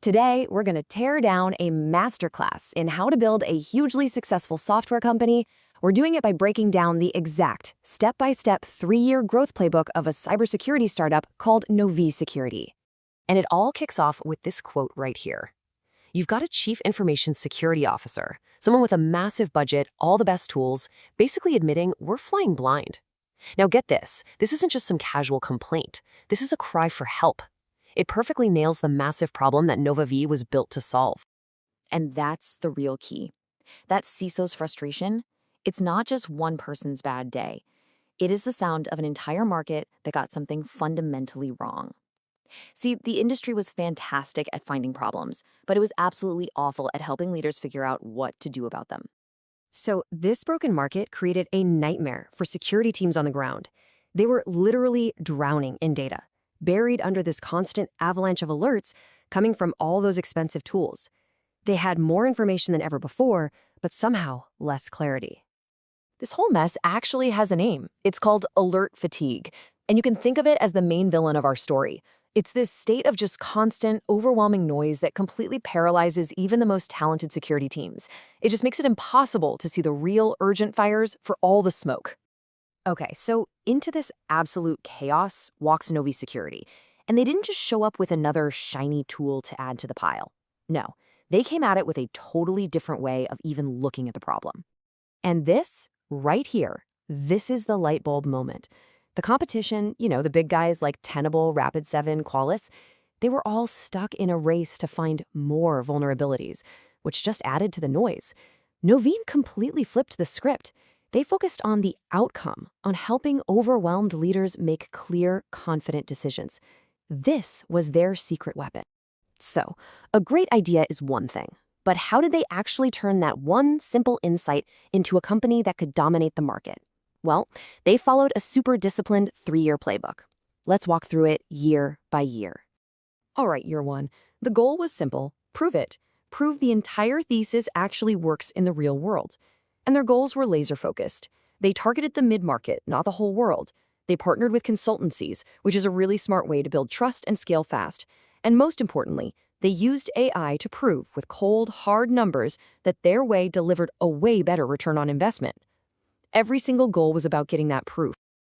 Today, we're going to tear down a masterclass in how to build a hugely successful software company. We're doing it by breaking down the exact step-by-step 3-year growth playbook of a cybersecurity startup called Novee Security. And it all kicks off with this quote right here. You've got a chief information security officer, someone with a massive budget, all the best tools, basically admitting we're flying blind. Now get this isn't just some casual complaint. This is a cry for help. It perfectly nails the massive problem that Novee was built to solve. And that's the real key. That CISO's frustration, it's not just one person's bad day. It is the sound of an entire market that got something fundamentally wrong. See, the industry was fantastic at finding problems, but it was absolutely awful at helping leaders figure out what to do about them. So this broken market created a nightmare for security teams on the ground. They were literally drowning in data, buried under this constant avalanche of alerts coming from all those expensive tools. They had more information than ever before, but somehow less clarity. This whole mess actually has a name. It's called alert fatigue, and you can think of it as the main villain of our story. It's this state of just constant, overwhelming noise that completely paralyzes even the most talented security teams. It just makes it impossible to see the real urgent fires for all the smoke. Okay, so into this absolute chaos walks Novee Security, and they didn't just show up with another shiny tool to add to the pile. No, they came at it with a totally different way of even looking at the problem. And this, right here, this is the light bulb moment. The competition, the big guys like Tenable, Rapid7, Qualys, they were all stuck in a race to find more vulnerabilities, which just added to the noise. Novee completely flipped the script. They focused on the outcome, on helping overwhelmed leaders make clear, confident decisions. This was their secret weapon. So, a great idea is one thing, but how did they actually turn that one simple insight into a company that could dominate the market? Well, they followed a super disciplined 3-year playbook. Let's walk through it year by year. All right, year 1. The goal was simple. Prove it. Prove the entire thesis actually works in the real world. And their goals were laser-focused. They targeted the mid-market, not the whole world. They partnered with consultancies, which is a really smart way to build trust and scale fast. And most importantly, they used AI to prove with cold, hard numbers that their way delivered a way better return on investment. Every single goal was about getting that proof.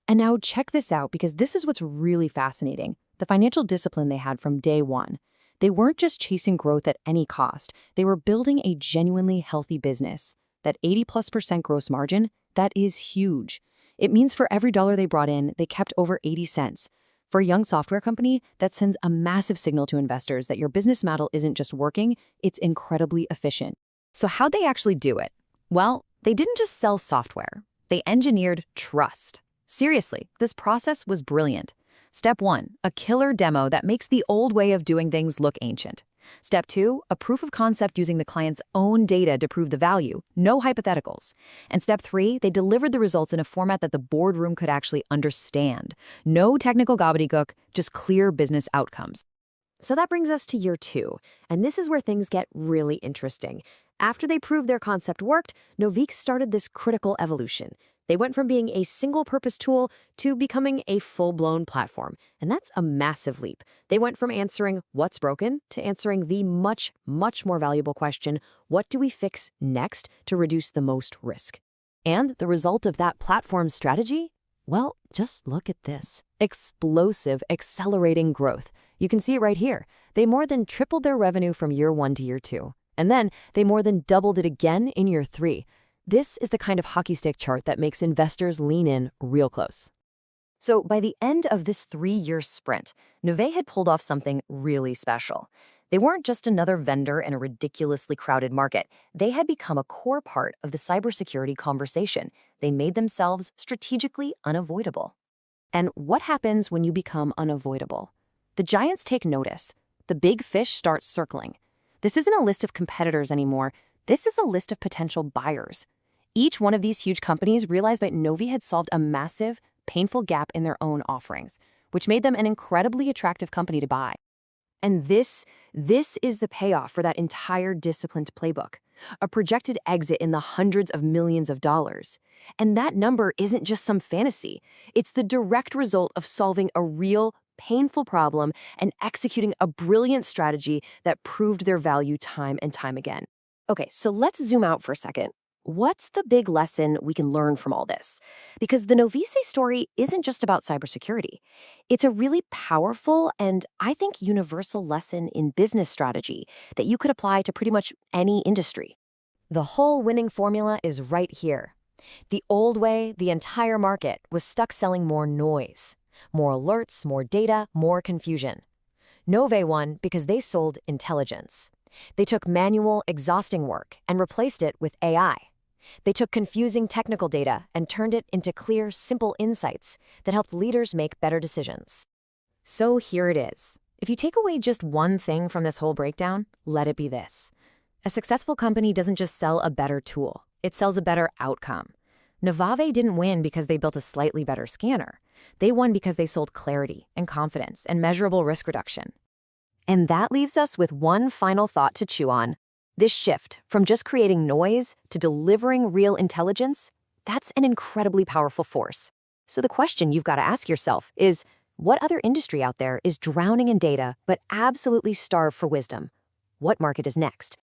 And now check this out, because this is what's really fascinating. The financial discipline they had from day one. They weren't just chasing growth at any cost. They were building a genuinely healthy business. That 80+% gross margin, that is huge. It means for every dollar they brought in, they kept over 80 cents. For a young software company, that sends a massive signal to investors that your business model isn't just working, it's incredibly efficient. So how'd they actually do it? Well, they didn't just sell software. They engineered trust. Seriously, this process was brilliant. Step 1, a killer demo that makes the old way of doing things look ancient. Step 2, a proof of concept using the client's own data to prove the value, no hypotheticals. And step 3, they delivered the results in a format that the boardroom could actually understand. No technical gobbledygook, just clear business outcomes. So that brings us to year 2, and this is where things get really interesting. After they proved their concept worked, Novee started this critical evolution. They went from being a single-purpose tool to becoming a full-blown platform, and that's a massive leap. They went from answering what's broken to answering the much, much more valuable question, what do we fix next to reduce the most risk? And the result of that platform strategy? Well, just look at this. Explosive, accelerating growth. You can see it right here. They more than tripled their revenue from year 1 to year 2. And then they more than doubled it again in year 3. This is the kind of hockey stick chart that makes investors lean in real close. So by the end of this 3-year sprint, Novee had pulled off something really special. They weren't just another vendor in a ridiculously crowded market. They had become a core part of the cybersecurity conversation. They made themselves strategically unavoidable. And what happens when you become unavoidable? The giants take notice. The big fish start circling. This isn't a list of competitors anymore. This is a list of potential buyers. Each one of these huge companies realized that Novee had solved a massive, painful gap in their own offerings, which made them an incredibly attractive company to buy. And this is the payoff for that entire disciplined playbook, a projected exit in the hundreds of millions of dollars. And that number isn't just some fantasy. It's the direct result of solving a real, painful problem and executing a brilliant strategy that proved their value time and time again. Okay, so let's zoom out for a second. What's the big lesson we can learn from all this? Because the Novee story isn't just about cybersecurity. It's a really powerful and, I think, universal lesson in business strategy that you could apply to pretty much any industry. The whole winning formula is right here. The old way, the entire market was stuck selling more noise, more alerts, more data, more confusion. Novee won because they sold intelligence. They took manual, exhausting work and replaced it with AI. They took confusing technical data and turned it into clear, simple insights that helped leaders make better decisions. So here it is. If you take away just one thing from this whole breakdown, let it be this. A successful company doesn't just sell a better tool, it sells a better outcome. Novee didn't win because they built a slightly better scanner. They won because they sold clarity and confidence and measurable risk reduction. And that leaves us with one final thought to chew on. This shift from just creating noise to delivering real intelligence, that's an incredibly powerful force. So the question you've got to ask yourself is, what other industry out there is drowning in data but absolutely starved for wisdom? What market is next?